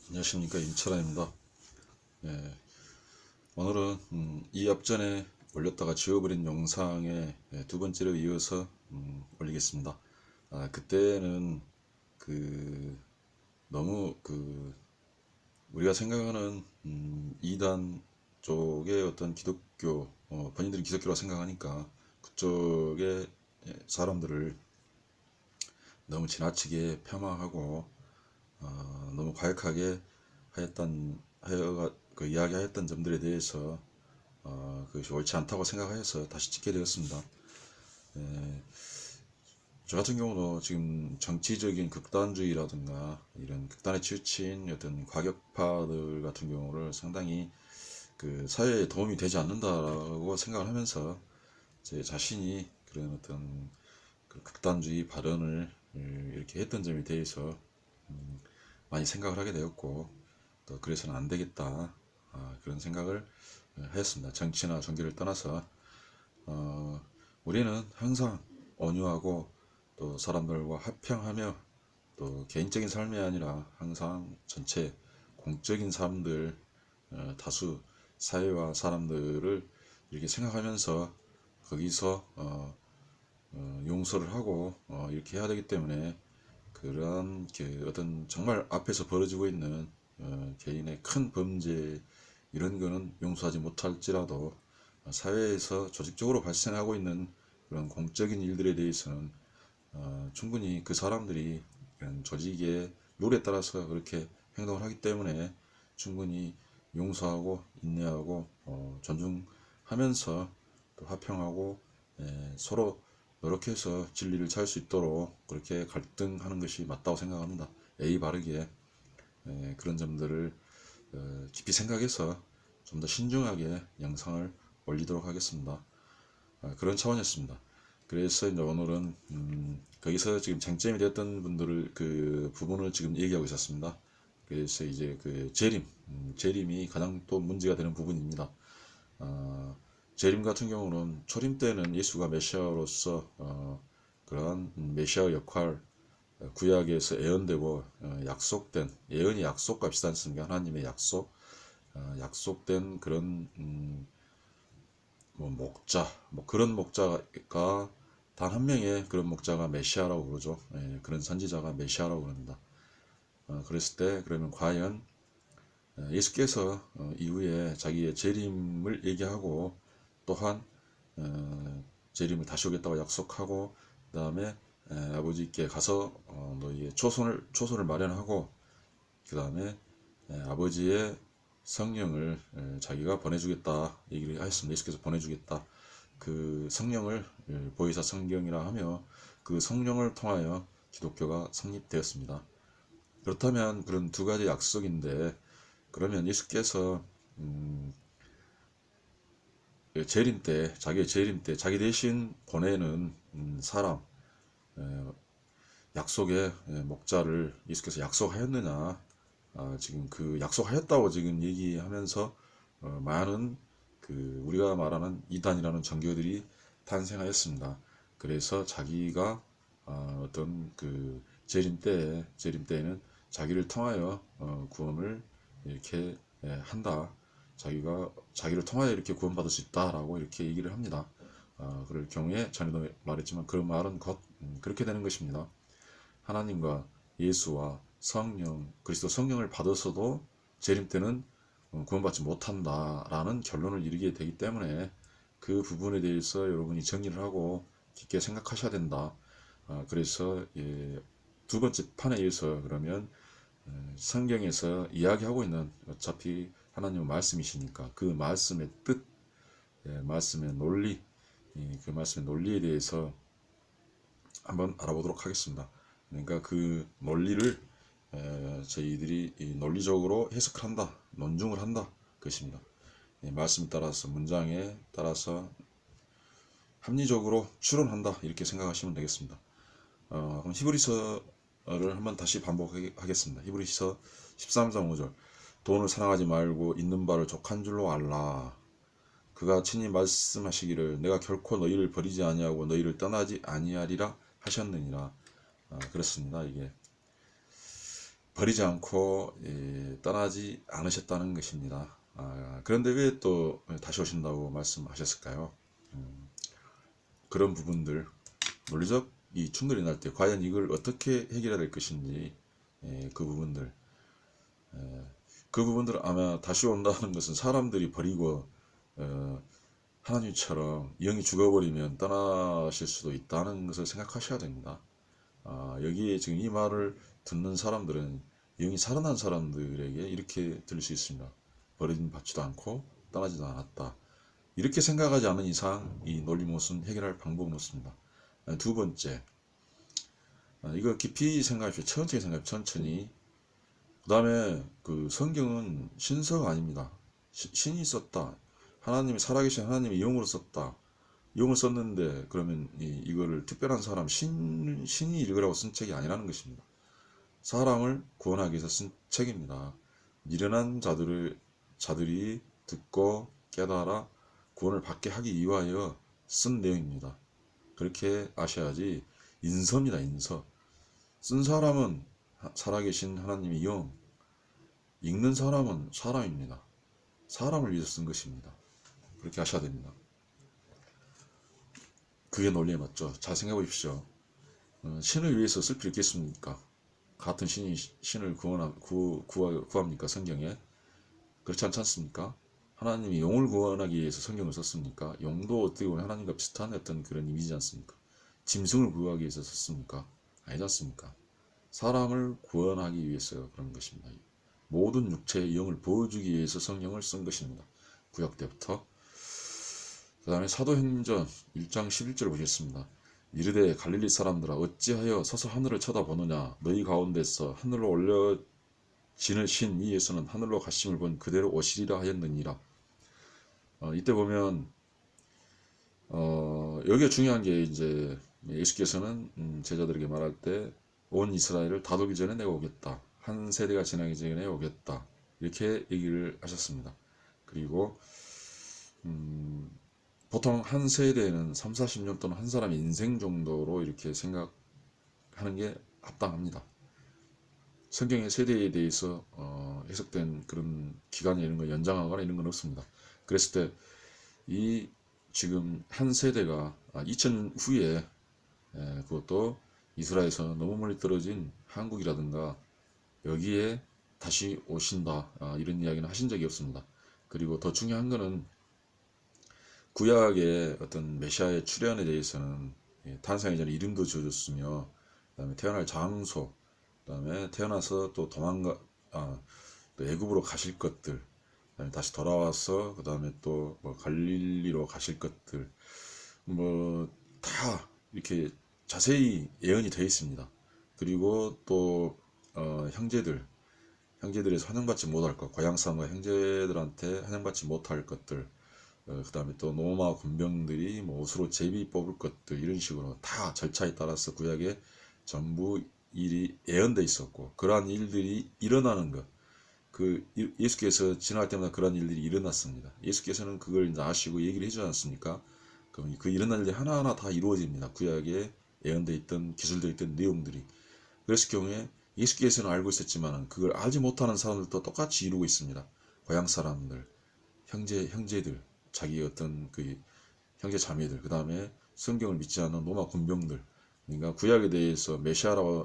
안녕하십니까, 임철환입니다. 예, 오늘은 이 앞전에 올렸다가 지워버린 영상의 두 번째로 이어서 올리겠습니다. 그때는 너무 우리가 생각하는 이단 쪽의 어떤 기독교, 본인들이 기독교라고 생각하니까 그쪽의 사람들을 너무 지나치게 폄하하고 너무 과격하게 이야기하였던 점들에 대해서 그것이 옳지 않다고 생각하여서 다시 찍게 되었습니다. 저 같은 경우도 지금 정치적인 극단주의라든가 이런 극단에 치우친 어떤 과격파들 같은 경우를 상당히 사회에 도움이 되지 않는다라고 생각을 하면서 제 자신이 그런 어떤 극단주의 발언을 이렇게 했던 점에 대해서 많이 생각을 하게 되었고, 또 그래서는 안 되겠다, 그런 생각을 하였습니다. 정치나 종교를 떠나서 우리는 항상 온유하고 또 사람들과 화평하며 또 개인적인 삶이 아니라 항상 전체 공적인 사람들, 다수 사회와 사람들을 이렇게 생각하면서 거기서 용서를 하고 이렇게 해야 되기 때문에, 그런 어떤 정말 앞에서 벌어지고 있는 개인의 큰 범죄 이런 거는 용서하지 못할지라도 사회에서 조직적으로 발생하고 있는 그런 공적인 일들에 대해서는 충분히 그 사람들이 조직의 룰에 따라서 그렇게 행동을 하기 때문에 충분히 용서하고 인내하고 존중하면서 또 화평하고 서로 노력해서 진리를 찾을 수 있도록 그렇게 갈등하는 것이 맞다고 생각합니다. 예의 바르게 그런 점들을 깊이 생각해서 좀 더 신중하게 영상을 올리도록 하겠습니다. 그런 차원이었습니다. 그래서 이제 오늘은 거기서 지금 쟁점이 되었던 분들을 부분을 지금 얘기하고 있었습니다. 그래서 이제 재림이 가장 또 문제가 되는 부분입니다. 재림 같은 경우는 초림 때는 예수가 메시아로서 그러한 메시아 역할, 구약에서 예언되고 약속된, 예언이 약속과 비슷하지 않습니까? 하나님의 약속된 그런 목자, 그런 목자가 단 한 명의 그런 목자가 메시아라고 그러죠. 그런 선지자가 메시아라고 그럽니다. 그랬을 때 그러면 과연 예수께서 이후에 자기의 재림을 얘기하고, 또한 재림을 다시 오겠다고 약속하고, 그 다음에 아버지께 가서 너희의 초손을 마련하고, 그 다음에 아버지의 성령을 자기가 보내주겠다 얘기를 하였습니다. 예수께서 보내주겠다. 그 성령을 보혜사 성경이라 하며, 그 성령을 통하여 기독교가 성립되었습니다. 그렇다면 그런 두 가지 약속인데, 그러면 예수께서 자기의 재림 때 자기 대신 보내는 사람, 약속의 목자를 예수께서 약속하였느냐, 지금 그 약속하였다고 지금 얘기하면서 많은 우리가 말하는 이단이라는 종교들이 탄생하였습니다. 그래서 자기가 어떤 재림 때에는 자기를 통하여 구원을 이렇게 한다. 자기를 통하여 이렇게 구원받을 수 있다라고 이렇게 얘기를 합니다. 그럴 경우에 전에도 말했지만 그런 말은 곧 그렇게 되는 것입니다. 하나님과 예수와 그리스도 성령을 받아서도 재림 때는 구원받지 못한다라는 결론을 이르게 되기 때문에, 그 부분에 대해서 여러분이 정리를 하고 깊게 생각하셔야 된다. 그래서 두 번째 판에 의해서 그러면 성경에서 이야기하고 있는, 어차피 하나님의 말씀이시니까 그 말씀의 뜻, 말씀의 논리, 그 말씀의 논리에 대해서 한번 알아보도록 하겠습니다. 그러니까 그 논리를 저희들이 논리적으로 해석을 한다, 논증을 한다, 그것입니다. 말씀에 따라서, 문장에 따라서 합리적으로 추론한다, 이렇게 생각하시면 되겠습니다. 그럼 히브리서를 한번 다시 반복하겠습니다. 히브리서 13장 5절. 돈을 사랑하지 말고 있는 바를 족한 줄로 알라. 그가 친히 말씀하시기를 내가 결코 너희를 버리지 아니하고 너희를 떠나지 아니하리라 하셨느니라. 그렇습니다. 이게 버리지 않고 떠나지 않으셨다는 것입니다. 그런데 왜 또 다시 오신다고 말씀하셨을까요? 그런 부분들, 논리적 이 충돌이 날 때 과연 이걸 어떻게 해결해야 될 것인지, 그 부분들, 그 부분들 아마 다시 온다는 것은 사람들이 버리고 하나님처럼 영이 죽어버리면 떠나실 수도 있다는 것을 생각하셔야 됩니다. 여기에 지금 이 말을 듣는 사람들은 영이 살아난 사람들에게 이렇게 들릴 수 있습니다. 버림받지도 않고 떠나지도 않았다. 이렇게 생각하지 않는 이상 이 논리못은 해결할 방법은 없습니다. 두 번째, 이거 깊이 생각하십시오. 천천히 생각하십시오. 천천히. 그 다음에 그 성경은 신서가 아닙니다. 신이 썼다. 하나님이 살아계신 하나님이 영으로 썼다. 영을 썼는데 그러면 이거를 특별한 사람 신이 읽으라고 쓴 책이 아니라는 것입니다. 사람을 구원하기 위해서 쓴 책입니다. 미련한 자들이 듣고 깨달아 구원을 받게 하기 위하여 쓴 내용입니다. 그렇게 아셔야지. 인서입니다. 인서. 쓴 사람은 살아계신 하나님의 영, 읽는 사람은 사람입니다. 사람을 위해서 쓴 것입니다. 그렇게 아셔야 됩니다. 그게 논리에 맞죠. 잘 생각해 보십시오. 신을 위해서 쓸 필요 있겠습니까? 같은 신이 신을 구합니까? 성경에? 그렇지 않지 않습니까? 하나님이 용을 구원하기 위해서 성경을 썼습니까? 용도 어떻게 보면 하나님과 비슷한 어떤 그런 이미지지 않습니까? 짐승을 구하기 위해서 썼습니까? 아니지 않습니까? 사람을 구원하기 위해서 그런 것입니다. 모든 육체의 영을 보여주기 위해서 성경을 쓴 것입니다. 구약 때부터. 그 다음에 사도행전 1장 11절을 보겠습니다. 이르되 갈릴리 사람들아 어찌하여 서서 하늘을 쳐다보느냐 너희 가운데서 하늘로 올려지는 신 이 예수는 하늘로 가심을 본 그대로 오시리라 하였느니라. 이때 보면 여기에 중요한 게 이제 예수께서는 제자들에게 말할 때 온 이스라엘을 다독이 전에 내가 오겠다. 한 세대가 지나기 전에 오겠다. 이렇게 얘기를 하셨습니다. 그리고 보통 한 세대에는 3, 40년 또는 한 사람의 인생 정도로 이렇게 생각하는 게 합당합니다. 성경의 세대에 대해서 해석된 그런 기간이 이런 거 연장하거나 이런 건 없습니다. 그랬을 때 이 지금 한 세대가 2000년 후에 그것도 이스라엘에서 너무 멀리 떨어진 한국이라든가 여기에 다시 오신다 이런 이야기는 하신 적이 없습니다. 그리고 더 중요한 거는 구약의 어떤 메시아의 출현에 대해서는 탄생하기 전에 이름도 지어줬으며 그다음에 태어날 장소, 그다음에 태어나서 또 또 애굽으로 가실 것들, 그다음에 다시 돌아와서 그다음에 또 뭐 갈릴리로 가실 것들, 뭐 다 이렇게 자세히 예언이 되어 있습니다. 그리고 또 형제들에서 환영받지 못할 것, 고향 사람과 형제들한테 환영받지 못할 것들, 그 다음에 또 로마 군병들이 뭐 옷으로 제비 뽑을 것들 이런 식으로 다 절차에 따라서 구약에 전부 일이 예언돼 있었고 그러한 일들이 일어나는 것, 예수께서 지날 때마다 그러한 일들이 일어났습니다. 예수께서는 그걸 이제 아시고 얘기를 해주지 않습니까? 그럼 그 일어날 일이 하나하나 다 이루어집니다. 구약에 예언돼 있던 기술되어 있던 내용들이. 그랬을 경우에 예수께서는 알고 있었지만 그걸 알지 못하는 사람들도 똑같이 이루고 있습니다. 고향 사람들, 형제들, 자기 어떤 그 형제 자매들, 그 다음에 성경을 믿지 않는 로마 군병들, 그러니까 구약에 대해서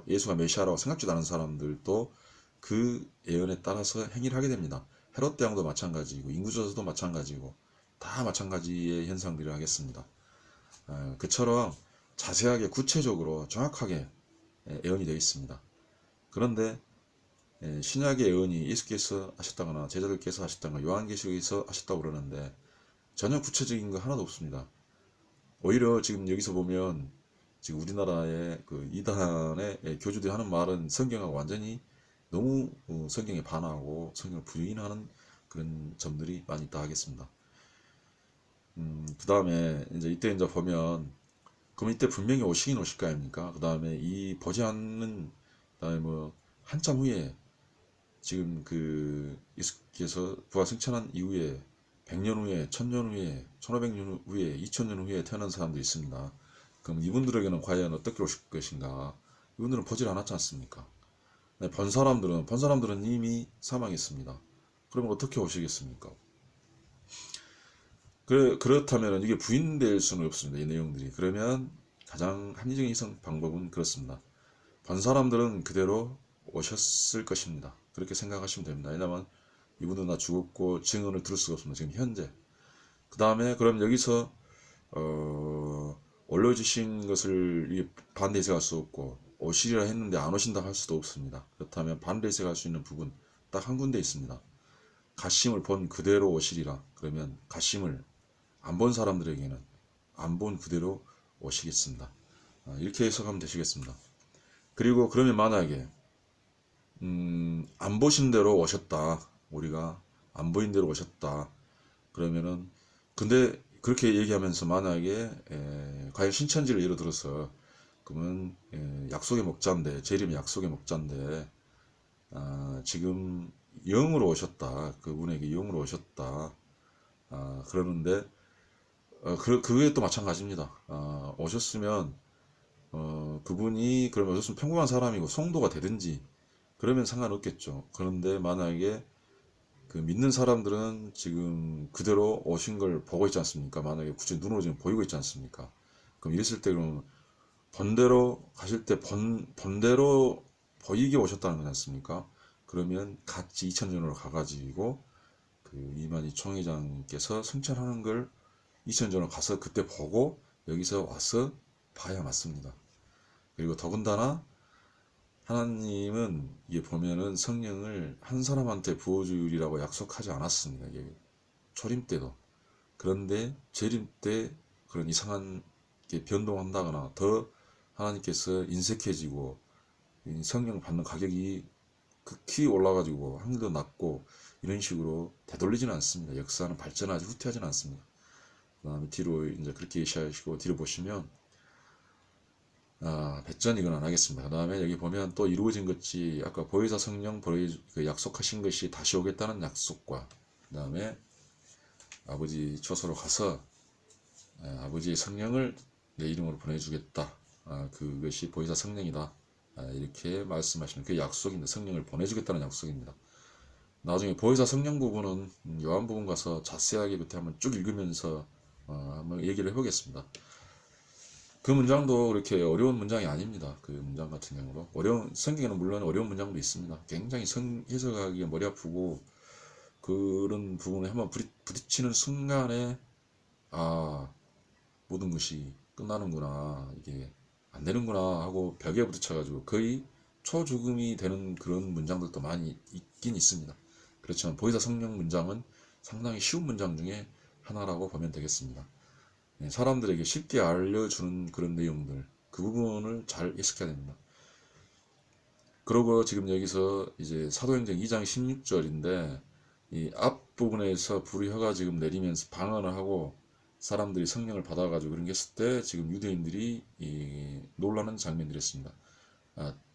예수가 메시아라고 생각지도 않은 사람들도 그 예언에 따라서 행위를 하게 됩니다. 헤롯 대왕도 마찬가지고 인구조사도 마찬가지고 다 마찬가지의 현상들을 하겠습니다. 그처럼 자세하게 구체적으로 정확하게 예언이 되어 있습니다. 그런데 신약의 예언이 예수께서 하셨다거나 제자들께서 하셨다거나 요한계시록에서 하셨다고 그러는데 전혀 구체적인 거 하나도 없습니다. 오히려 지금 여기서 보면 지금 우리나라의 그 이단의 교주들이 하는 말은 성경하고 완전히 너무 성경에 반하고 성경을 부인하는 그런 점들이 많이 있다 하겠습니다. 그 다음에 이때 보면 그럼 이때 분명히 오시긴 오실 거 아닙니까? 그 다음에 이 보지 않는, 그다음에 뭐 한참 후에 지금 그 예수께서 부활 승천한 이후에 100년 후에, 1000년 후에, 1500년 후에, 2000년 후에 태어난 사람도 있습니다. 그럼 이분들에게는 과연 어떻게 오실 것인가? 이분들은 보질 않았지 않습니까? 네, 본 사람들은 이미 사망했습니다. 그러면 어떻게 오시겠습니까? 그렇다면 이게 부인될 수는 없습니다. 이 내용들이. 그러면 가장 합리적인 이성 방법은 그렇습니다. 본 사람들은 그대로 오셨을 것입니다. 그렇게 생각하시면 됩니다. 왜냐하면 이분은 나 죽었고 증언을 들을 수가 없습니다. 지금 현재. 그 다음에 그럼 여기서 올려주신 것을 이게 반대 해석할 수 없고 오시리라 했는데 안 오신다 할 수도 없습니다. 그렇다면 반대 해석할 수 있는 부분 딱 한 군데 있습니다. 가심을 본 그대로 오시리라. 그러면 가심을 안 본 사람들에게는 안 본 그대로 오시겠습니다. 이렇게 해석하면 되시겠습니다. 그리고 그러면 만약에 안 보신 대로 오셨다. 우리가 안 보인 대로 오셨다. 그러면은 근데 그렇게 얘기하면서 만약에 과연 신천지를 예를 들어서 그러면 약속의 목자인데 제 이름이 약속의 목자인데 지금 영으로 오셨다. 그분에게 영으로 오셨다. 그러는데 그게 또 마찬가지입니다. 오셨으면 그분이 그러면 오셨으면 평범한 사람이고 성도가 되든지 그러면 상관없겠죠. 그런데 만약에 그 믿는 사람들은 지금 그대로 오신 걸 보고 있지 않습니까? 만약에 구체 눈으로 지금 보이고 있지 않습니까? 그럼 이랬을 때 그럼 본대로 가실 때 본대로 보이게 오셨다는 거지 않습니까? 그러면 같이 이천전으로 가가지고 그 이만희 총회장께서 승천하는 걸 이천전으로 가서 그때 보고 여기서 와서 봐야 맞습니다. 그리고 더군다나 하나님은 이게 보면은 성령을 한 사람한테 부어주리라고 약속하지 않았습니다. 이게 초림 때도. 그런데 재림 때 그런 이상한 게 변동한다거나 더 하나님께서 인색해지고 성령 받는 가격이 극히 올라가지고 확률도 낮고 이런 식으로 되돌리지는 않습니다. 역사는 발전하지 후퇴하지는 않습니다. 그 다음에 뒤로 이제 그렇게 예시하시고 뒤로 보시면 배전 이건 안 하겠습니다. 그 다음에 여기 보면 또 이루어진 것이 아까 보혜사 성령 그 약속하신 것이 다시 오겠다는 약속과 그 다음에 아버지 처소로 가서 아버지의 성령을 내 이름으로 보내주겠다. 그것이 보혜사 성령이다. 이렇게 말씀하시는 그 약속입니다. 성령을 보내주겠다는 약속입니다. 나중에 보혜사 성령 부분은 요한 부분 가서 자세하게 그때 한번 쭉 읽으면서 한번 얘기를 해보겠습니다. 그 문장도 그렇게 어려운 문장이 아닙니다. 그 문장 같은 경우도 성경에는 물론 어려운 문장도 있습니다. 굉장히 해석하기가 머리 아프고 그런 부분에 한번 부딪히는 순간에 모든 것이 끝나는구나, 이게 안 되는구나 하고 벽에 부딪혀가지고 거의 초죽음이 되는 그런 문장들도 많이 있긴 있습니다. 그렇지만 보혜사 성령 문장은 상당히 쉬운 문장 중에 하나라고 보면 되겠습니다. 사람들에게 쉽게 알려주는 그런 내용들, 그 부분을 잘 해석해야 됩니다. 그러고 지금 여기서 이제 사도행전 2장 16절인데 이 앞부분에서 불의 혀가 지금 내리면서 방언을 하고 사람들이 성령을 받아가지고 그런 게 했을 때 지금 유대인들이 놀라는 장면들이었습니다.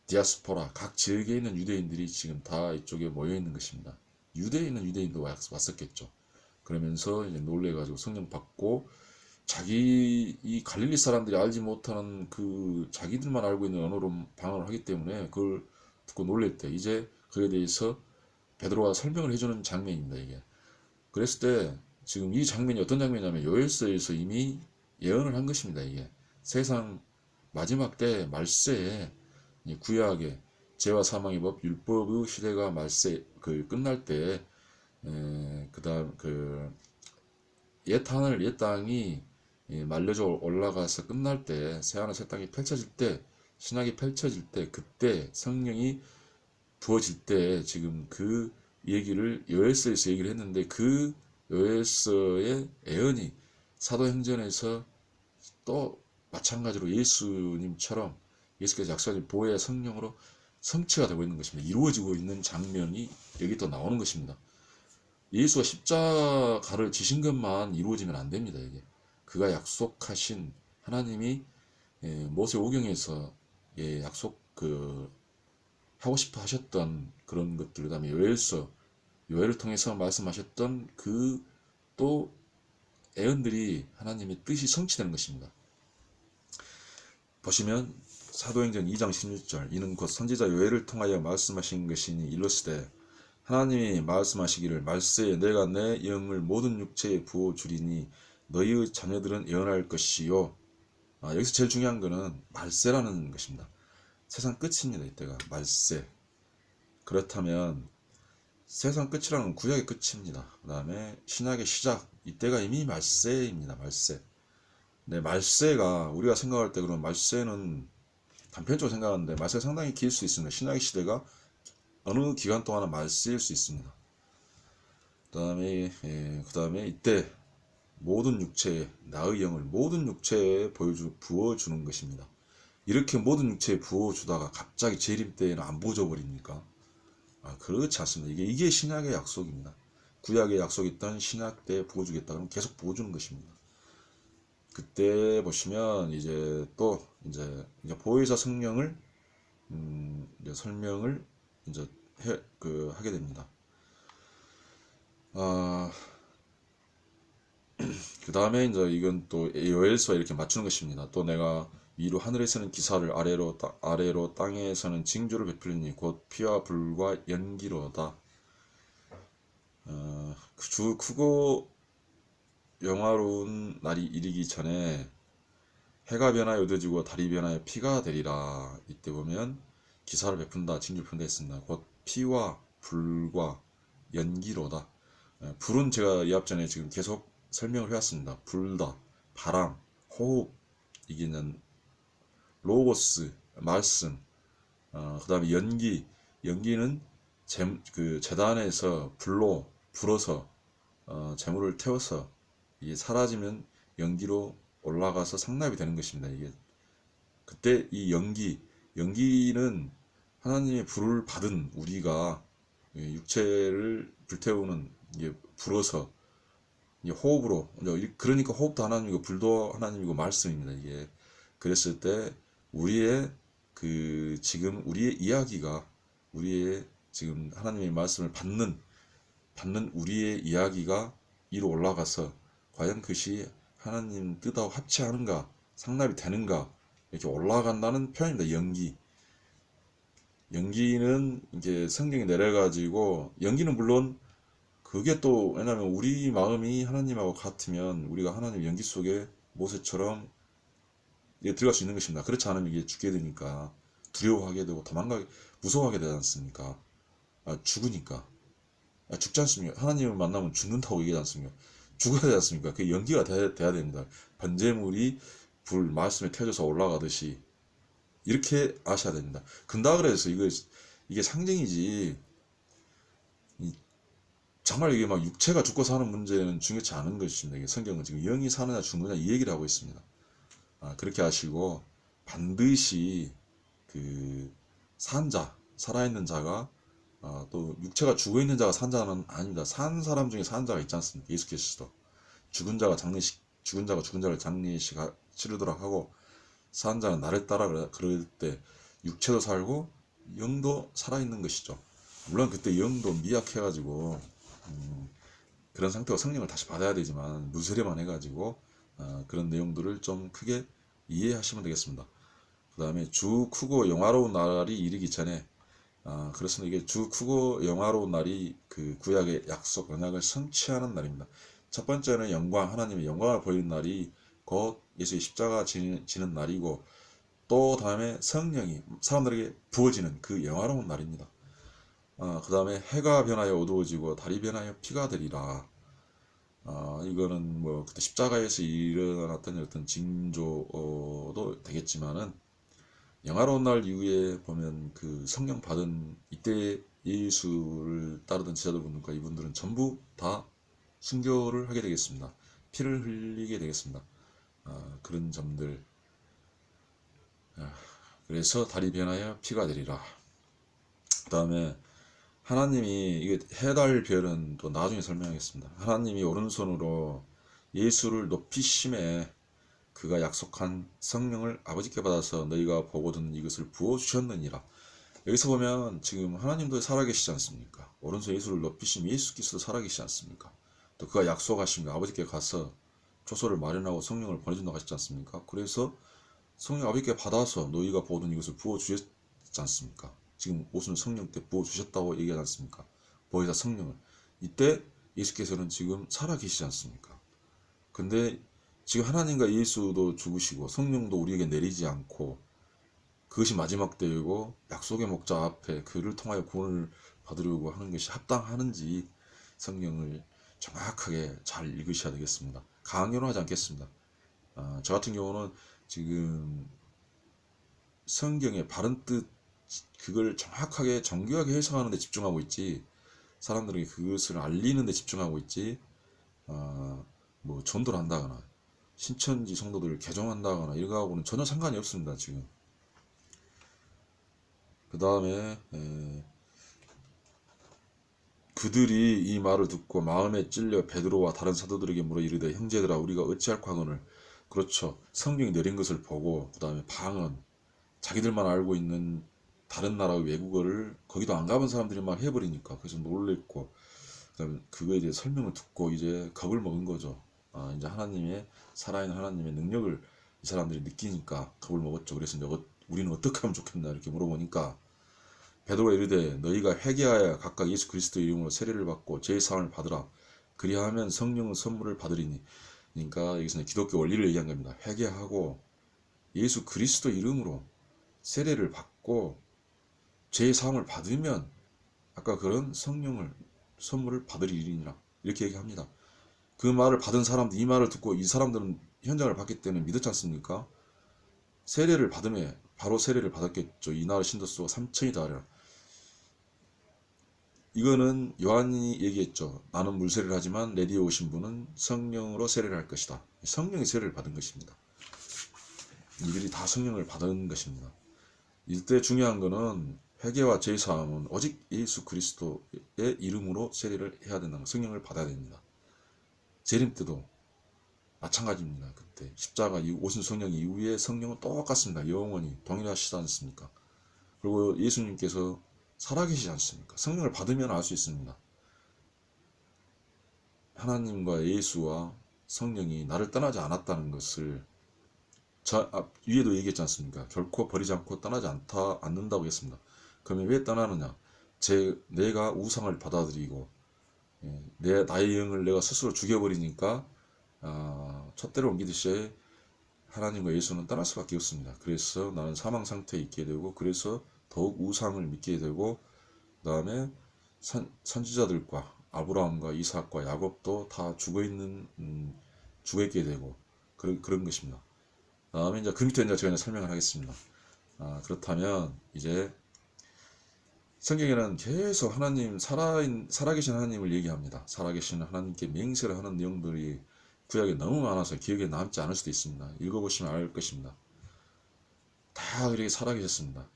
디아스포라, 각 지역에 있는 유대인들이 지금 다 이쪽에 모여 있는 것입니다. 유대에 있는 유대인도 왔었겠죠. 그러면서 이제 놀래가지고 성령 받고 이 갈릴리 사람들이 알지 못하는 그 자기들만 알고 있는 언어로 방언을 하기 때문에 그걸 듣고 놀랄 때 이제 그에 대해서 베드로가 설명을 해주는 장면입니다. 이게 그랬을 때 지금 이 장면이 어떤 장면이냐면 요엘서에서 이미 예언을 한 것입니다. 이게 세상 마지막 때 말세에 구약의 죄와 사망의 법 율법의 시대가 말세 끝날 때 그다음 옛 땅이 말려져 올라가서 끝날 때 새하늘 새 땅이 펼쳐질 때 신약이 펼쳐질 때 그때 성령이 부어질 때 지금 그 얘기를 요엘서에서 얘기를 했는데 그 요엘서의 예언이 사도행전에서 또 마찬가지로 예수님처럼 예수께서 약속하신 보혜의 성령으로 성취가 되고 있는 것입니다. 이루어지고 있는 장면이 여기 또 나오는 것입니다. 예수가 십자가를 지신 것만 이루어지면 안 됩니다. 이게 그가 약속하신 하나님이 모세오경에서 약속 하고 싶어 하셨던 그런 것들, 그 다음에 요엘을 통해서 말씀하셨던 그 또 예언들이 하나님의 뜻이 성취되는 것입니다. 보시면 사도행전 2장 16절 이는 곧 선지자 요엘을 통하여 말씀하신 것이니 이르시되 하나님이 말씀하시기를 말세에 내가 내 영을 모든 육체에 부어 주리니 너희의 자녀들은 예언할 것이요. 여기서 제일 중요한 거는 말세라는 것입니다. 세상 끝입니다. 이때가 말세. 그렇다면 세상 끝이라는 건 구약의 끝입니다. 그 다음에 신약의 시작, 이때가 이미 말세입니다. 말세. 네, 말세가 우리가 생각할 때 그러면 말세는 단편적으로 생각하는데 말세가 상당히 길 수 있습니다. 신약의 시대가 어느 기간 동안은 말세일 수 있습니다. 그 다음에 이때 모든 육체에 나의 영을 모든 육체에 부어주는 것입니다. 이렇게 모든 육체에 부어주다가 갑자기 재림 때에는 안 부어져 버립니까? 그렇지 않습니다. 이게 신약의 약속입니다. 구약의 약속이 있던 신약 때 부어주겠다 그러면 계속 부어주는 것입니다. 그때 보시면 이제 또 이제 보혜사 성령을 이제 설명을 이제 하게 됩니다. 그 다음에 이제 이건 또 요엘서에 이렇게 맞추는 것입니다. 또 내가 위로 하늘에서는 기사를 아래로 땅에서는 징조를 베풀리니 곧 피와 불과 연기로다. 주 크고 영화로운 날이 이르기 전에 해가 변하여 어두워지고 달이 변하여 피가 되리라. 이때 보면 기사를 베푼다, 징조를 베푼다 했습니다. 곧 피와 불과 연기로다. 불은 제가 이 앞전에 지금 계속 설명을 해왔습니다. 불다, 바람, 호흡, 이기는 로고스, 말씀, 그 다음에 연기는 제단에서 불어서 재물을 태워서 이게 사라지면 연기로 올라가서 상납이 되는 것입니다. 이게 그때 이 연기는 하나님의 불을 받은 우리가 육체를 불태우는 이게 불어서 이게 호흡으로, 그러니까 호흡도 하나님이고 불도 하나님이고 말씀입니다. 이게 그랬을 때 우리의 지금 우리의 이야기가 우리의 지금 하나님의 말씀을 받는 우리의 이야기가 위로 올라가서 과연 그것이 하나님 뜻하고 합치하는가, 상납이 되는가, 이렇게 올라간다는 표현입니다. 연기는 이제 성경에 내려가지고, 연기는 물론 그게 또 왜냐하면 우리 마음이 하나님하고 같으면 우리가 하나님 연기 속에 모세처럼 들어갈 수 있는 것입니다. 그렇지 않으면 이게 죽게 되니까 두려워하게 되고 무서워하게 되지 않습니까? 죽으니까. 죽지 않습니까? 하나님을 만나면 죽는다고 얘기하지 않습니까? 죽어야 되지 않습니까? 그 연기가 돼야 됩니다. 번제물이 불 말씀에 태워져서 올라가듯이 이렇게 아셔야 됩니다. 근다 그래서 이게 상징이지 정말 이게 막 육체가 죽고 사는 문제는 중요치 않은 것입니다. 이게 성경은 지금 영이 사느냐 죽느냐 이 얘기를 하고 있습니다. 그렇게 하시고 반드시 살아있는 자가 또 육체가 죽어있는 자가 산 자는 아닙니다. 산 사람 중에 산 자가 있지 않습니까? 예수 그리스도. 죽은 자가 죽은 자를 장례식 치르도록 하고 산 자는 나를 따라 그럴 때 육체도 살고 영도 살아있는 것이죠. 물론 그때 영도 미약해가지고 그런 상태가 성령을 다시 받아야 되지만 누세례만 해가지고 그런 내용들을 좀 크게 이해하시면 되겠습니다. 그 다음에 주 크고 영화로운 날이 이르기 전에 그렇습니다. 이게 주 크고 영화로운 날이 그 구약의 약속 언약을 성취하는 날입니다. 첫 번째는 하나님의 영광을 보이는 날이 곧 예수의 십자가 지는 날이고 또 다음에 성령이 사람들에게 부어지는 그 영화로운 날입니다. 그 다음에 해가 변하여 어두워지고 달이 변하여 피가 되리라. 이거는 뭐 그때 십자가에서 일어났던 어떤 징조도 되겠지만은 영화로운 날 이후에 보면 그 성령 받은 이때 예수를 따르던 제자들분들과 이분들은 전부 다 순교를 하게 되겠습니다. 피를 흘리게 되겠습니다. 그런 점들. 그래서 달이 변하여 피가 되리라. 그 다음에 하나님이 이게 해달 별은 또 나중에 설명하겠습니다. 하나님이 오른손으로 예수를 높이심에 그가 약속한 성령을 아버지께 받아서 너희가 보고 듣는 이것을 부어주셨느니라. 여기서 보면 지금 하나님도 살아계시지 않습니까? 오른손 예수를 높이심 예수께서도 살아계시지 않습니까? 또 그가 약속하신 거 아버지께 가서 초소를 마련하고 성령을 보내준다고 하셨지 않습니까? 그래서 성령 아버지께 받아서 너희가 보던 이것을 부어주셨지 않습니까? 지금 옷은 성령 때 부어주셨다고 얘기하지 않습니까? 보혜사 성령을. 이때 예수께서는 지금 살아계시지 않습니까? 근데 지금 하나님과 예수도 죽으시고 성령도 우리에게 내리지 않고 그것이 마지막 때이고 약속의 목자 앞에 그를 통하여 구원을 받으려고 하는 것이 합당하는지 성경을 정확하게 잘 읽으셔야 되겠습니다. 강요는 하지 않겠습니다. 저 같은 경우는 지금 성경의 바른 뜻 그걸 정확하게 정교하게 해석하는 데 집중하고 있지 사람들에게 그것을 알리는 데 집중하고 있지 뭐 전도를 한다거나 신천지 성도들을 개종한다거나 이거하고는 전혀 상관이 없습니다. 지금 그 다음에 그들이 이 말을 듣고 마음에 찔려 베드로와 다른 사도들에게 물어 이르되 형제들아 우리가 어찌할까 하거늘. 그렇죠. 성령이 내린 것을 보고 그 다음에 방언 자기들만 알고 있는 다른 나라 외국어를 거기도 안 가본 사람들이 막 해버리니까 그래서 놀랬고 그다음에 그거에 대해 설명을 듣고 이제 겁을 먹은 거죠. 이제 하나님의 살아있는 하나님의 능력을 이 사람들이 느끼니까 겁을 먹었죠. 그래서 이제 우리는 어떻게 하면 좋겠나 이렇게 물어보니까 베드로가 이르되 너희가 회개하여 각각 예수 그리스도 이름으로 세례를 받고 죄의 사함을 받으라. 그리하면 성령의 선물을 받으리니. 그러니까 여기서는 기독교 원리를 얘기한 겁니다. 회개하고 예수 그리스도 이름으로 세례를 받고 죄의 사함을 받으면 아까 그런 성령을 선물을 받으리니라 이렇게 얘기합니다. 그 말을 받은 사람들 이 말을 듣고 이 사람들은 현장을 봤기 때문에 믿었지 않습니까? 세례를 받으면 바로 세례를 받았겠죠. 이 나라 신도수가 3천이 달하리라. 이거는 요한이 얘기했죠. 나는 물세례를 하지만 내 뒤에 오신 분은 성령으로 세례를 할 것이다. 성령의 세례를 받은 것입니다. 이들이 다 성령을 받은 것입니다. 이때 중요한 것은 회개와 죄사함은 오직 예수 그리스도의 이름으로 세례를 해야 된다는 성령을 받아야 됩니다. 재림 때도 마찬가지입니다. 그때 십자가 오신 성령 이후에 성령은 똑같습니다. 영원히 동일하시지 않습니까? 그리고 예수님께서 살아계시지 않습니까? 성령을 받으면 알 수 있습니다. 하나님과 예수와 성령이 나를 떠나지 않았다는 것을 위에도 얘기했지 않습니까? 결코 버리지 않고 떠나지 않는다고 했습니다. 그러면 왜 떠나느냐? 내가 우상을 받아들이고 나의 영을 내가 스스로 죽여버리니까 촛대를 옮기듯이 하나님과 예수는 떠날 수밖에 없습니다. 그래서 나는 사망 상태에 있게 되고 그래서 더욱 우상을 믿게 되고 그 다음에 선지자들과 아브라함과 이삭과 야곱도 다 죽어있게 되고 그런 것입니다. 그 다음에 이제 그 밑에 이제 제가 설명을 하겠습니다. 그렇다면 이제 성경에는 계속 하나님 살아계신 하나님을 얘기합니다. 살아계신 하나님께 맹세를 하는 내용들이 구약에 너무 많아서 기억에 남지 않을 수도 있습니다. 읽어보시면 알 것입니다. 다 그렇게 살아계셨습니다.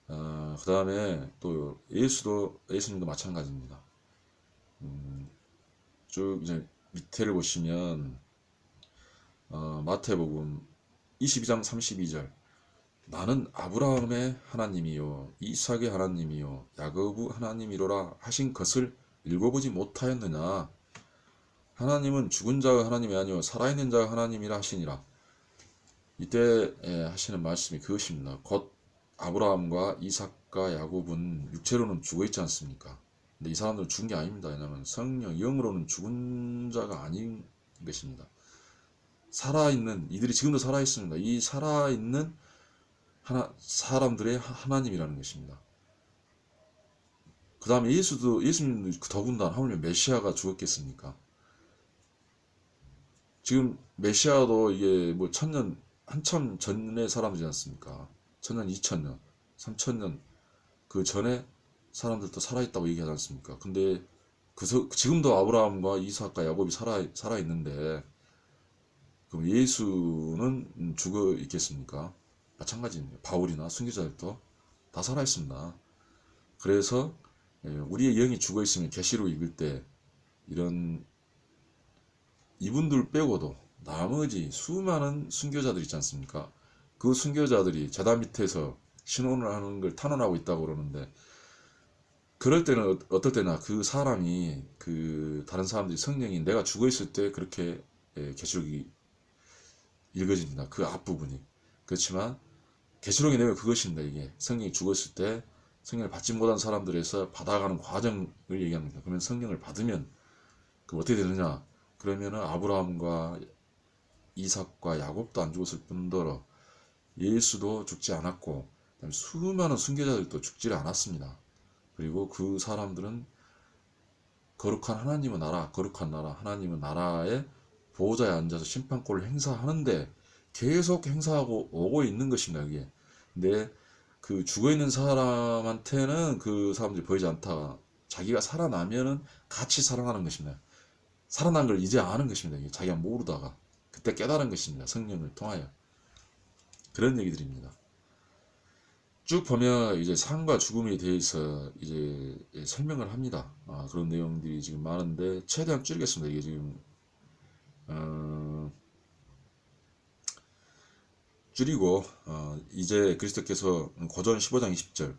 그 다음에 또 예수님도 마찬가지입니다. 쭉 이제 밑에를 보시면 마태복음 22장 32절 나는 아브라함의 하나님이요 이삭의 하나님이요 야곱의 하나님이로라 하신 것을 읽어보지 못하였느냐. 하나님은 죽은 자의 하나님이 아니요 살아있는 자의 하나님이라 하시니라. 이때 하시는 말씀이 그것입니다. 곧 아브라함과 이삭과 야곱은 육체로는 죽어있지 않습니까? 근데 이 사람들은 죽은 게 아닙니다. 왜냐하면 성령, 영으로는 죽은 자가 아닌 것입니다. 살아있는 이들이 지금도 살아있습니다. 이 살아있는 사람들의 하나님이라는 것입니다. 그 다음에 예수님도 더군다나 하물며 메시아가 죽었겠습니까? 지금 메시아도 이게 뭐 한참 전의 사람이지 않습니까? 1000년, 2000년, 3000년 그 전에 사람들도 살아있다고 얘기하지 않습니까? 근데 지금도 아브라함과 이삭과 야곱이 살아있는데 그럼 예수는 죽어 있겠습니까? 마찬가지입니다. 바울이나 순교자들도 다 살아있습니다. 그래서 우리의 영이 죽어 있으면 계시록 읽을 때 이분들 빼고도 나머지 수많은 순교자들 있지 않습니까? 그 순교자들이 제단 밑에서 신혼을 하는 걸 탄원하고 있다고 그러는데 그럴 때는 어떨 때나 그 사람이 다른 사람들이 성령이 내가 죽어 있을 때 그렇게 계시록이 읽어집니다. 그 앞부분이. 그렇지만 계시록의 내용은 그것입니다. 이게 성령이 죽었을 때 성령을 받지 못한 사람들에서 받아가는 과정을 얘기합니다. 그러면 성령을 받으면 그 어떻게 되느냐? 그러면은 아브라함과 이삭과 야곱도 안 죽었을 뿐더러 예수도 죽지 않았고 수많은 순교자들도 죽지를 않았습니다. 그리고 그 사람들은 거룩한 하나님의 나라, 거룩한 나라, 하나님의 나라의 보호자에 앉아서 심판권을 행사하는데 계속 행사하고 오고 있는 것입니다. 이게. 근데 그 죽어있는 사람한테는 그 사람들이 보이지 않다. 자기가 살아나면은 같이 살아나는 것입니다. 살아난 걸 이제 아는 것입니다. 이게 자기가 모르다가 그때 깨달은 것입니다. 성령을 통하여. 그런 얘기들입니다. 쭉 보면 이제 삶과 죽음에 대해서 이제 설명을 합니다. 그런 내용들이 지금 많은데 최대한 줄이겠습니다. 이게 지금 줄이고 이제 그리스도께서 고전 15장 20절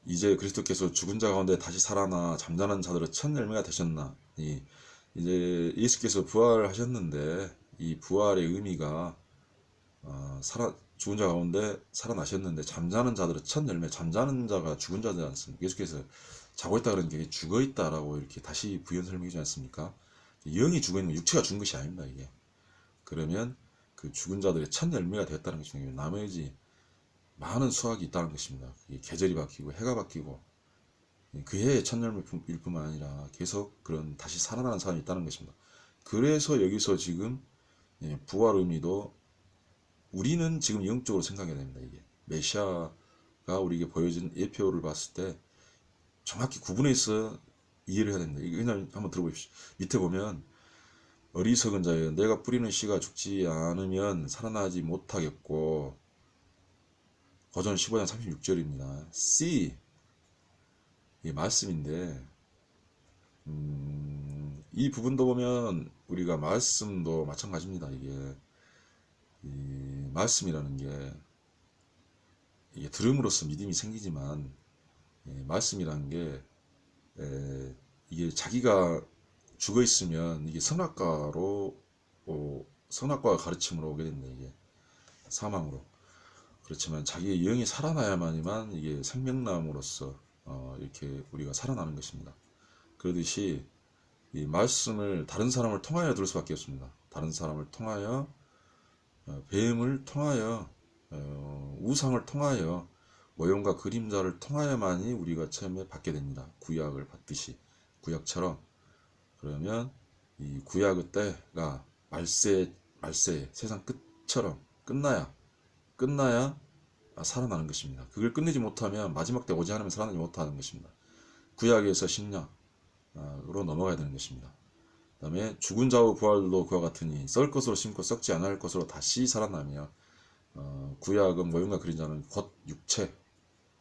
이제 그리스도께서 죽은 자 가운데 다시 살아나 잠자는 자들의 첫 열매가 되셨나. 이제 예수께서 부활하셨는데 이 부활의 의미가 죽은 자 가운데 살아나셨는데 잠자는 자들의 첫 열매, 잠자는 자가 죽은 자지 않습니까? 예수께서 자고 있다 그러는 게 죽어 있다라고 이렇게 다시 부연 설명이지 않습니까? 영이 죽어 있는 거, 육체가 죽은 것이 아닙니다. 이게. 그러면 그 죽은 자들의 첫 열매가 되었다는 것입니다. 나머지 많은 수확이 있다는 것입니다. 계절이 바뀌고 해가 바뀌고 그 해의 첫 열매일 뿐만 아니라 계속 그런 다시 살아나는 사람이 있다는 것입니다. 그래서 여기서 지금 부활 의미도 우리는 지금 영적으로 생각해야 됩니다. 이게 메시아가 우리에게 보여진 예표를 봤을 때 정확히 구분해서 이해를 해야 됩니다. 이게 그냥 한번 들어보십시오. 밑에 보면 어리석은 자여 내가 뿌리는 씨가 죽지 않으면 살아나지 못하겠고 고전 15장 36절입니다. 씨 이 말씀인데 이 부분도 보면 우리가 말씀도 마찬가지입니다. 이게 이 말씀이라는 게 이게 들음으로써 믿음이 생기지만 말씀이라는 게 이게 자기가 죽어 있으면 이게 선악과로 선악과 가르침으로 오게 된다. 이게 사망으로. 그렇지만 자기의 영이 살아나야만이만 이게 생명나음으로써 이렇게 우리가 살아나는 것입니다. 그러듯이 이 말씀을 다른 사람을 통하여 들을 수밖에 없습니다. 다른 사람을 통하여 뱀을 통하여 우상을 통하여 모형과 그림자를 통하여만이 우리가 처음에 받게 됩니다. 구약을 받듯이 구약처럼. 그러면 이 구약의 때가 말세 세상 끝처럼 끝나야 살아나는 것입니다. 그걸 끝내지 못하면 마지막 때 오지 않으면 살아나지 못하는 것입니다. 구약에서 신약으로 넘어가야 되는 것입니다. 그 다음에 죽은 자의 부활도 그와 같으니 썩을 것으로 심고 썩지 않을 것으로 다시 살아나며 구약은 모형과 그림자는 곧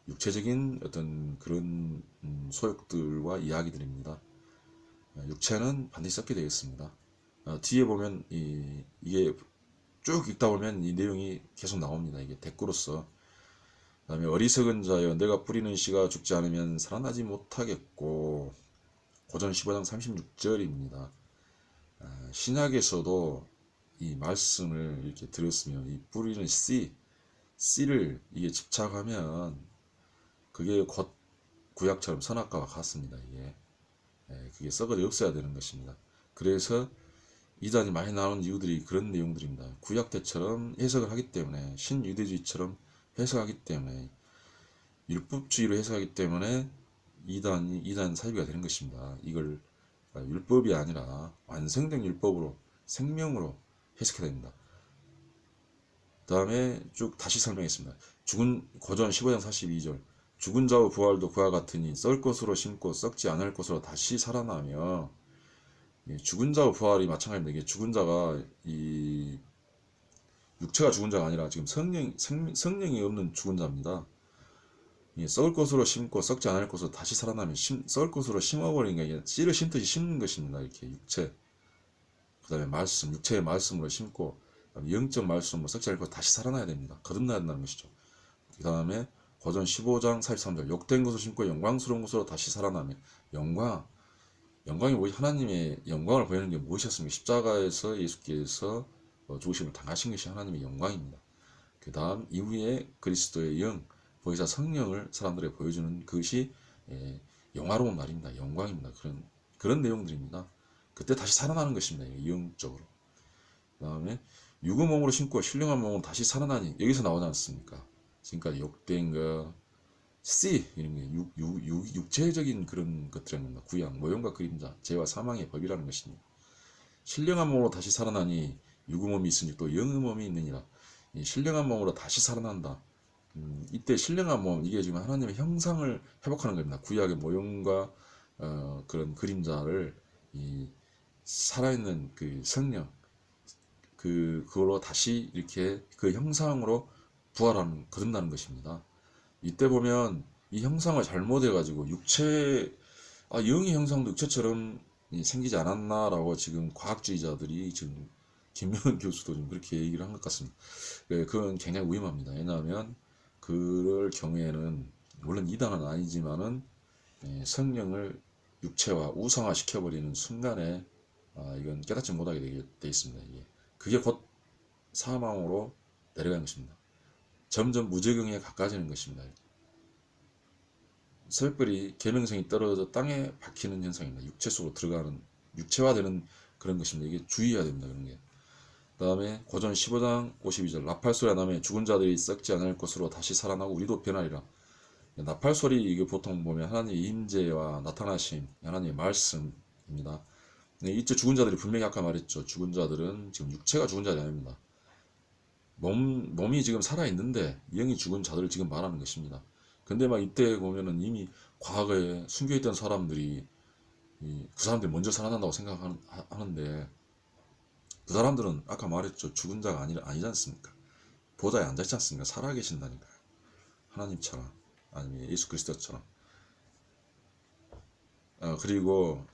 육체적인 어떤 그런 소욕들과 이야기들입니다. 육체는 반드시 썩게 되겠습니다. 뒤에 보면 이게 쭉 읽다 보면 이 내용이 계속 나옵니다. 이게 대꾸로서. 그 다음에 어리석은 자여 내가 뿌리는 씨가 죽지 않으면 살아나지 못하겠고 고전 15장 36절입니다. 신약에서도 이 말씀을 이렇게 들었으면 이 뿌리는 씨를 이게 집착하면 그게 곧 구약처럼 선악과와 같습니다. 이게 그게 썩어져 없어야 되는 것입니다. 그래서 이단이 많이 나오는 이유들이 그런 내용들입니다. 구약 때처럼 해석을 하기 때문에 신유대주의처럼 해석하기 때문에 율법주의로 해석하기 때문에 이단 사이비가 되는 것입니다. 이걸 율법이 아니라 완성된 율법으로 생명으로 해석해야 됩니다. 그 다음에 쭉 다시 설명했습니다. 고전 15장 42절 죽은 자의 부활도 그와 같으니 썩을 것으로 심고 썩지 않을 것으로 다시 살아나며 죽은 자의 부활이 마찬가지입니다. 이게 죽은 자가 이 육체가 죽은 자가 아니라 지금 성령이 없는 죽은 자입니다. 썩을 것으로 심고 썩지 않을 것으로 다시 살아나면 썩을 것으로 심어버리는 게 씨를 심듯이 심는 것입니다. 이렇게 육체, 그 다음에 말씀, 육체의 말씀으로 심고 영적 말씀으로 썩지 않을 것으로 다시 살아나야 됩니다. 거듭나야 된다는 것이죠. 그 다음에 고전 15장 43절 욕된 것을 심고 영광스러운 것으로 다시 살아나면 영광이 뭐지? 하나님의 영광을 보이는 게 무엇이었습니까? 십자가에서 예수께서 죽으심을 당하신 것이 하나님의 영광입니다. 그 다음 이후에 그리스도의 영, 보혜사 성령을 사람들에게 보여주는 그것이 영화로운 날입니다. 영광입니다. 그런 내용들입니다. 그때 다시 살아나는 것입니다. 영적으로. 그 다음에 육의 몸으로 신고 신령한 몸으로 다시 살아나니 여기서 나오지 않습니까? 지금까지 욕된 거, 씨 이런 게 육체적인 그런 것들입니다. 구약, 모형과 그림자, 죄와 사망의 법이라는 것입니다. 신령한 몸으로 다시 살아나니 육의 몸이 있으니 또 영의 몸이 있느니라. 이 신령한 몸으로 다시 살아난다. 이때 신령한 몸, 이게 지금 하나님의 형상을 회복하는 겁니다. 구약의 모형과 그런 그림자를 이 살아있는 그 성령, 그걸로 다시 이렇게 그 형상으로 부활하는, 거듭나는 것입니다. 이때 보면 이 형상을 잘못해가지고 영의 형상도 육체처럼 생기지 않았나라고 지금 과학주의자들이 지금 김명은 교수도 좀 그렇게 얘기를 한 것 같습니다. 그건 굉장히 위험합니다. 왜냐하면 그럴 경우에는 물론 이단은 아니지만은 성령을 육체와 우상화 시켜버리는 순간에 이건 깨닫지 못하게 되어 있습니다. 그게 곧 사망으로 내려가는 것입니다. 점점 무적응에 가까워지는 것입니다. 새벽별이 계명성이 떨어져 땅에 박히는 현상입니다. 육체 속으로 들어가는, 육체화되는 그런 것입니다. 이게 주의해야 됩니다. 그런 게. 그 다음에 고전 15장 52절 나팔소리 나면 죽은 자들이 썩지 않을 것으로 다시 살아나고 우리도 변하리라. 나팔소리, 이게 보통 보면 하나님의 임재와 나타나심, 하나님의 말씀입니다. 이때 죽은 자들이 분명히 아까 말했죠. 죽은 자들은 지금 육체가 죽은 자들이 아닙니다. 몸이 지금 살아있는데 영이 죽은 자들을 지금 말하는 것입니다. 근데 막 이때 보면은 이미 과거에 숨겨있던 사람들이 그 사람들이 먼저 살아난다고 생각하는데 그 사람들은 아까 말했죠. 죽은 자가 아니지 않습니까? 보좌에 앉아있지 않습니까? 살아계신다니까요. 하나님처럼, 아니면 예수 그리스도처럼. 그리고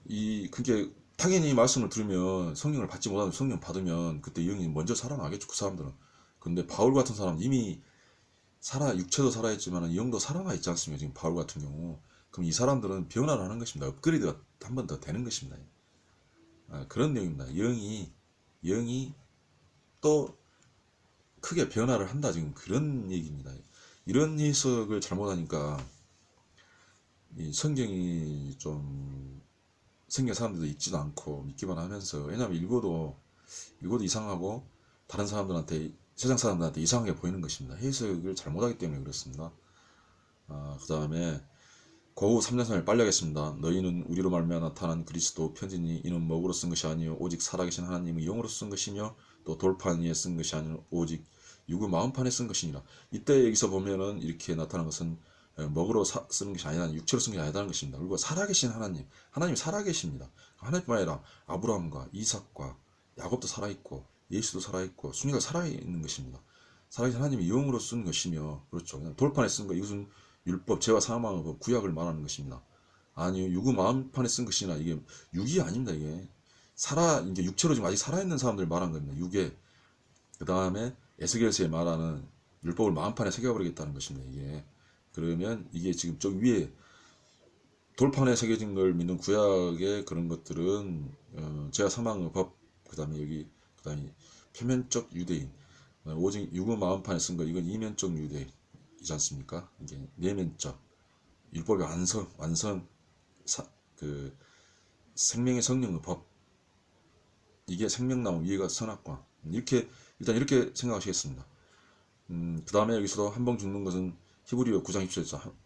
그게 당연히 이 말씀을 들으면 성령을 받지 못하면 성령 받으면 그때 영이 먼저 살아나겠죠. 그 사람들은. 근데 바울 같은 사람은 이미 육체도 살아있지만 영도 살아나 있지 않습니까? 지금 바울 같은 경우. 그럼 이 사람들은 변화를 하는 것입니다. 업그레이드가 한 번 더 되는 것입니다. 그런 내용입니다. 영이 또 크게 변화를 한다. 지금 그런 얘기입니다. 이런 해석을 잘못하니까 이 성경이 좀 성경 사람들도 읽지도 않고 믿기만 하면서, 왜냐하면 읽어도 이상하고 다른 사람들한테, 세상 사람들한테 이상하게 보이는 것입니다. 해석을 잘못하기 때문에 그렇습니다. 그 다음에 고우 3장 3절 빨리 하겠습니다. 너희는 우리로 말미암아 나타난 그리스도 편지니 이는 먹으로 쓴 것이 아니요 오직 살아계신 하나님의 영으로 쓴 것이며 또 돌판 위에 쓴 것이 아니요 오직 육의 마음판에 쓴 것이니라. 이때 여기서 보면은 이렇게 나타난 것은 먹으로 쓰는 것이 아니라 육체로 쓴 것이 아니라는 것입니다. 그리고 살아계신 하나님 살아계십니다. 하나님뿐 아니라 아브라함과 이삭과 야곱도 살아있고 예수도 살아있고 순위가 살아있는 것입니다. 살아계신 하나님이 영으로 쓴 것이며, 그렇죠. 그냥 돌판에 쓴 거, 이것은 율법, 죄와 사망의 법, 구약을 말하는 것입니다. 아니요, 육의 마음판에 쓴 것이나, 이게 육이 아닙니다. 이게 이제 육체로 지금 아직 살아있는 사람들 말한 겁니다. 육에. 그 다음에 에스겔서에 말하는 율법을 마음판에 새겨버리겠다는 것입니다. 이게. 그러면 이게 지금 저 위에 돌판에 새겨진 걸 믿는 구약의 그런 것들은 죄와 사망의 법, 그 다음에 표면적 유대인, 오직 육의 마음판에 쓴 거, 이건 이면적 유대인이지 않습니까? 이게 내면적 율법의 완성, 그 생명의 성령의 법, 이게 생명나무 위에가 선악과, 일단 이렇게 생각하시겠습니다. 그 다음에 여기서도 한 번 죽는 것은 히브리어 9장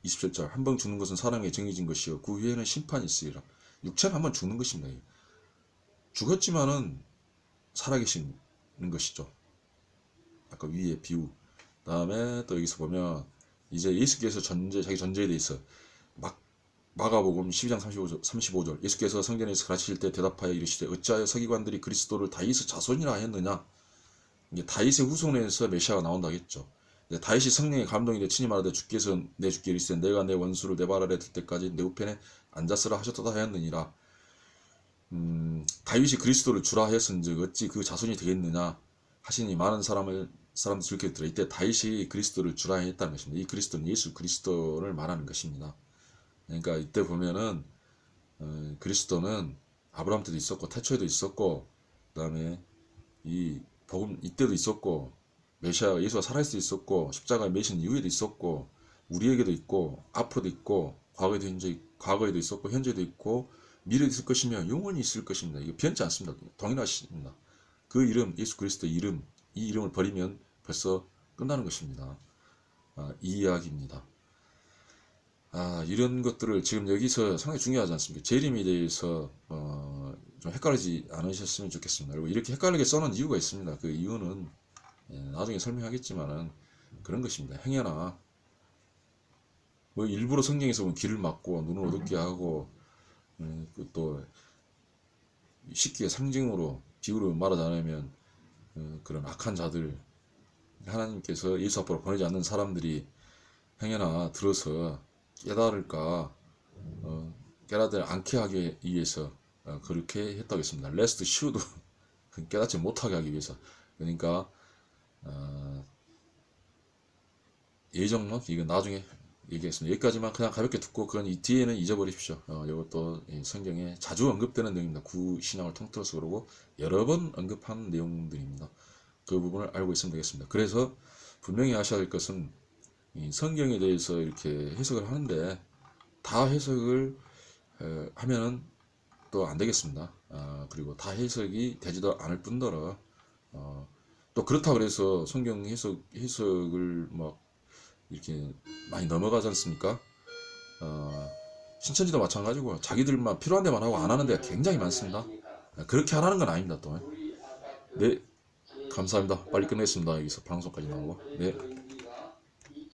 27절 한 번 죽는 것은 사랑에 정해진 것이요 그 후에는 심판이 있으리라. 육체는 한 번 죽는 것입니다. 죽었지만은 살아계시는 것이죠. 아까 위에 비유. 그 다음에 또 여기서 보면 이제 예수께서 자기 전제에 대해서 마가복음 12장 35절 예수께서 성전에서 가르치실 때 대답하여 이르시되 어찌하여 서기관들이 그리스도를 다윗의 자손이라 하였느냐. 이게 다윗의 후손에서 메시아가 나온다고 했죠. 다윗이 성령의 감동이 돼 친히 말하되 주께서 내 주께 이르시되 내가 내 원수를 내 발 아래 둘 때까지 내 우편에 앉았으라 하셨다 하였느니라. 다윗이 그리스도를 주라 하였은즉 어찌 그 자손이 되겠느냐 하시니 많은 사람들 즐겨 들어. 이때 다윗이 그리스도를 주라 했다는 것입니다. 이 그리스도는 예수 그리스도를 말하는 것입니다. 그러니까 이때 보면은 그리스도는 아브라함 때도 있었고 태초에도 있었고, 그 다음에 이 복음 이때도 있었고, 메시아가 예수가 살아있을 수 있었고 십자가에 매신 이후에도 있었고 우리에게도 있고 앞으로도 있고 과거에도 있었고 현재도 있고 미래도 있을 것이며 영원히 있을 것입니다. 이거 변치 않습니다. 동일하십니다. 그 이름 예수 그리스도의 이름 이 이름을 버리면 벌써 끝나는 것입니다. 이 이야기입니다. 이런 것들을 지금 여기서 상당히 중요하지 않습니까? 재림에 대해서 좀 헷갈리지 않으셨으면 좋겠습니다. 그리고 이렇게 헷갈리게 써놓은 이유가 있습니다. 그 이유는 나중에 설명하겠지만은 그런 것입니다. 행여나 뭐 일부러 성경에서 보면 길을 막고 눈을 어둡게 하고 또 쉽게 상징으로 비유로 말하자면 그런 악한 자들 하나님께서 예수 앞으로 보내지 않는 사람들이 행여나 들어서 깨달을까 깨닫지 않게 하기 위해서 그렇게 했다고 했습니다. 레스트 슈도 깨닫지 못하게 하기 위해서. 그러니까 예정론 이건 나중에 얘기했습니다. 여기까지만 그냥 가볍게 듣고 그건 이 뒤에는 잊어버리십시오. 이것도 성경에 자주 언급되는 내용입니다. 구신앙을 통틀어서 그러고 여러 번 언급한 내용들입니다. 그 부분을 알고 있으면 되겠습니다. 그래서 분명히 아셔야 될 것은 이 성경에 대해서 이렇게 해석을 하는데 다 해석을 하면은 또 안 되겠습니다. 그리고 다 해석이 되지도 않을 뿐더러 또 그렇다고 해서 성경 해석을 막 이렇게 많이 넘어가지 않습니까? 신천지도 마찬가지고 자기들만 필요한 데만 하고 안 하는 데가 굉장히 많습니다. 그렇게 하라는 건 아닙니다. 또. 네, 감사합니다. 빨리 끝냈습니다. 여기서 방송까지 나오고. 네.